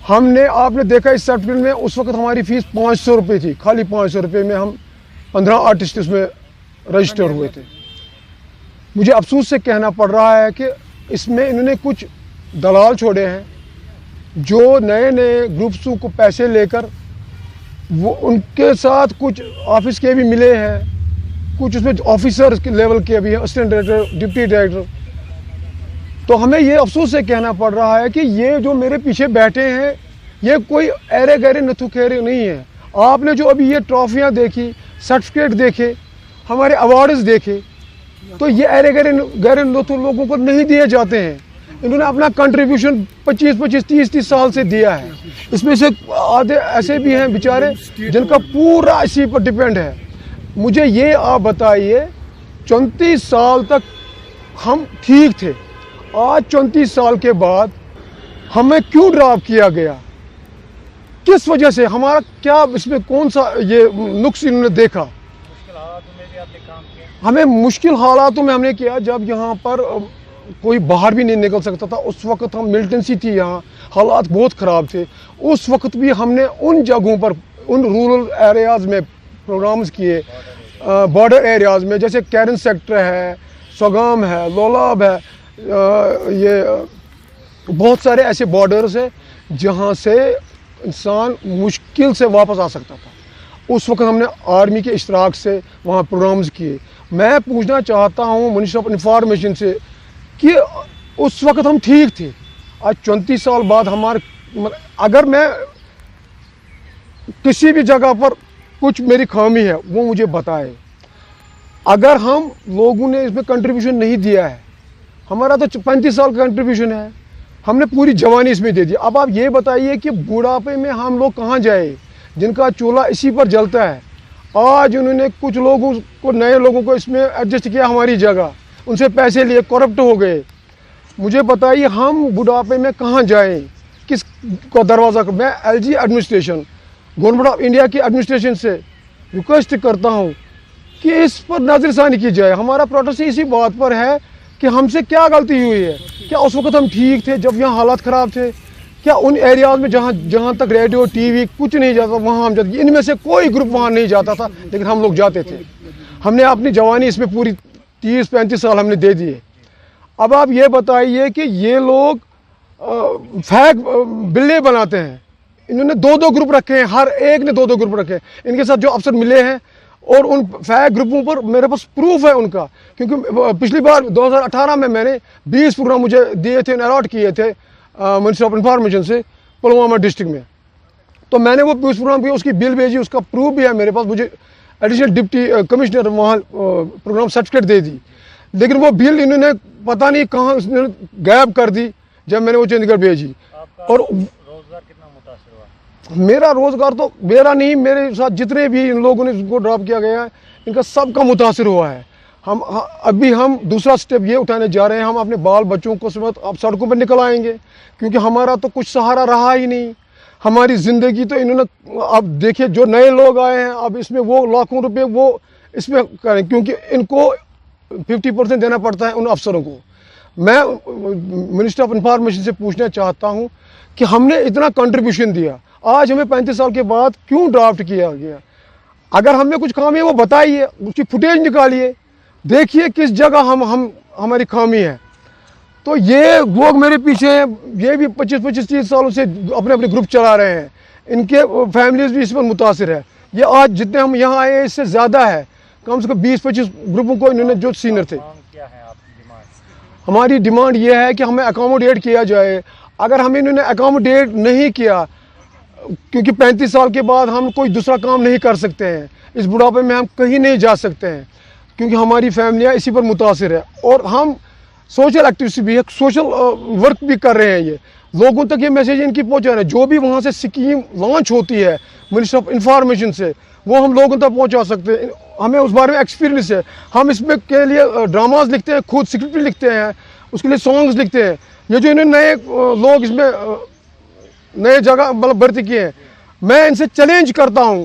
ہم نے آپ نے دیکھا اس سرٹیفکیٹ میں اس وقت ہماری فیس 500 روپے تھی، خالی 500 روپے میں ہم 15 آرٹسٹ اس میں رجسٹر ہوئے تھے۔ مجھے افسوس سے کہنا پڑ رہا ہے کہ اس میں انہوں نے کچھ دلال چھوڑے ہیں جو نئے نئے گروپسوں کو پیسے لے کر وہ ان کے ساتھ کچھ آفس کے بھی ملے ہیں، کچھ اس میں آفیسر لیول کے بھی ہیں، اسسٹنٹ ڈائریکٹر، ڈپٹی ڈائریکٹر۔ تو ہمیں یہ افسوس سے کہنا پڑ رہا ہے کہ یہ جو میرے پیچھے بیٹھے ہیں یہ کوئی ایرے گہرے نتھو خیرے نہیں ہے۔ آپ نے جو ابھی یہ ٹرافیاں دیکھی، سرٹیفکیٹ دیکھے، ہمارے ایوارڈز دیکھے، تو یہ ایرے گہرے نتھو لوگوں کو نہیں دیے جاتے ہیں۔ انہوں نے اپنا کنٹریبیوشن 25 30 سال سے دیا ہے۔ اس میں سے آدھے ایسے بھی ہیں بیچارے جن کا پورا اسی پر ڈیپینڈ ہے۔ مجھے یہ آپ بتائیے 34 سال تک ہم ٹھیک تھے، آج 34 سال کے بعد ہمیں کیوں ڈراپ کیا گیا؟ کس وجہ سے؟ ہمارا کیا اس میں کون سا یہ نقص انہوں نے دیکھا؟ مشکل حالاتوں میں بھی آپ نے کام کیا؟ ہمیں مشکل حالاتوں میں ہم نے کیا جب یہاں پر کوئی باہر بھی نہیں نکل سکتا تھا۔ اس وقت ہم ملٹنسی تھی، یہاں حالات بہت خراب تھے۔ اس وقت بھی ہم نے ان جگہوں پر، ان رورل ایریاز میں پروگرامز کیے، بارڈر ایریاز میں، جیسے کیرن سیکٹر ہے، سوگام ہے، لولاب ہے، یہ بہت سارے ایسے بارڈرز ہیں جہاں سے انسان مشکل سے واپس آ سکتا تھا۔ اس وقت ہم نے آرمی کے اشتراک سے وہاں پروگرامز کیے۔ میں پوچھنا چاہتا ہوں منسٹر آف انفارمیشن سے کہ اس وقت ہم ٹھیک تھے، آج 34 سال بعد اگر میں کسی بھی جگہ پر کچھ میری خامی ہے وہ مجھے بتائے۔ اگر ہم لوگوں نے اس میں کنٹریبیوشن نہیں دیا ہے، ہمارا تو 35 سال کا کنٹریبیوشن ہے، ہم نے پوری جوانی اس میں دے دی۔ اب آپ یہ بتائیے کہ بڑھاپے میں ہم لوگ کہاں جائیں جن کا چولہا اسی پر جلتا ہے؟ آج انہوں نے کچھ لوگوں کو، نئے لوگوں کو اس میں ایڈجسٹ کیا ہماری جگہ، ان سے پیسے لیے، کرپٹ ہو گئے۔ مجھے بتائیے ہم بڑھاپے میں کہاں جائیں، کس کو دروازہ کر؟ میں L G administration, government of India کی ایڈمنسٹریشن سے ریکویسٹ کرتا ہوں کہ اس پر نظر ثانی کی جائے۔ ہمارا پروٹیسٹ اسی بات پر ہے کہ ہم سے کیا غلطی ہوئی ہے؟ کیا اس وقت ہم ٹھیک تھے جب یہاں حالات خراب تھے؟ کیا ان ایریاز میں جہاں تک ریڈیو ٹی وی کچھ نہیں جاتا وہاں ہم جاتے؟ ان میں سے کوئی گروپ وہاں نہیں جاتا تھا لیکن ہم لوگ جاتے تھے۔ ہم نے اپنی جوانی اس میں پوری 30-35 سال ہم نے دے دیے۔ اب آپ یہ بتائیے کہ یہ لوگ فیک بلے بناتے ہیں، انہوں نے 2 گروپ رکھے ہیں، ہر ایک نے 2 گروپ رکھے ہیں۔ ان کے ساتھ جو افسر ملے ہیں اور ان فیک گروپوں پر میرے پاس پروف ہے ان کا، کیونکہ پچھلی بار 2018 میں نے 20 پروگرام مجھے دیے تھے، الاٹ کیے تھے منسٹر آف انفارمیشن سے پلوامہ ڈسٹرکٹ میں، تو میں نے وہ 20 پروگرام کی اس کی بل بھیجی، اس کا پروف بھی ہے میرے پاس۔ مجھے ایڈیشنل ڈپٹی کمشنر وہاں پروگرام سرٹیفکیٹ دے دی، لیکن وہ بل انہوں نے پتہ نہیں کہاں غائب کر دی جب میں نے وہ چنڈی گڑھ بھیجی۔ اور روزگار کتنا متاثر ہوا؟ میرا روزگار تو میرا نہیں، میرے ساتھ جتنے بھی ان لوگوں نے اس کو ڈراپ کیا گیا ہے ان کا سب کا متاثر ہوا ہے۔ ابھی ہم دوسرا سٹیپ یہ اٹھانے جا رہے ہیں، ہم اپنے بال بچوں کو اب سڑکوں پر نکل آئیں گے، کیونکہ ہمارا تو کچھ سہارا رہا ہی نہیں۔ ہماری زندگی تو انہوں نے، اب دیکھیے جو نئے لوگ آئے ہیں اب اس میں وہ لاکھوں روپے وہ اس میں کریں، کیونکہ ان کو 50% دینا پڑتا ہے ان افسروں کو۔ میں منسٹر آف انفارمیشن سے پوچھنا چاہتا ہوں کہ ہم نے اتنا کنٹریبیوشن دیا، آج ہمیں 35 سال کے بعد کیوں ڈرافٹ کیا گیا؟ اگر ہم نے کچھ خامی ہے وہ بتائیے، اس کی فوٹیج نکالیے، دیکھیے کس جگہ ہماری خامی ہے۔ تو یہ لوگ میرے پیچھے ہیں، یہ بھی 25-30 سالوں سے اپنے گروپ چلا رہے ہیں، ان کے فیملیز بھی اس پر متاثر ہے۔ یہ آج جتنے ہم یہاں آئے ہیں اس سے زیادہ ہے، کم سے کم 20-25 گروپوں کو انہوں نے جو سینئر تھے۔ کیا ہے آپ کی ڈیمانڈ؟ ہماری ڈیمانڈ یہ ہے کہ ہمیں اکاموڈیٹ کیا جائے۔ اگر ہمیں انہوں نے اکاموڈیٹ نہیں کیا، کیونکہ 35 سال کے بعد ہم کوئی دوسرا کام نہیں کر سکتے ہیں، اس بڑھاپے میں ہم کہیں نہیں جا سکتے ہیں، کیونکہ ہماری فیملیاں اسی پر متاثر ہے، اور ہم سوشل ایکٹیویٹی بھی ہے، سوشل ورک بھی کر رہے ہیں۔ یہ لوگوں تک یہ میسیج ان کی پہنچا رہے ہیں، جو بھی وہاں سے اسکیم لانچ ہوتی ہے منسٹر آف انفارمیشن سے وہ ہم لوگوں تک پہنچا سکتے ہیں۔ ہمیں اس بارے میں ایکسپیرینس ہے، ہم اس میں کے لیے ڈراماز لکھتے ہیں، خود اسکرپٹ بھی لکھتے ہیں، اس کے لیے سانگز لکھتے ہیں۔ یہ جو انہوں نے نئے لوگ اس میں نئے جگہ بھرتی کیے ہیں، میں ان سے چیلنج کرتا ہوں،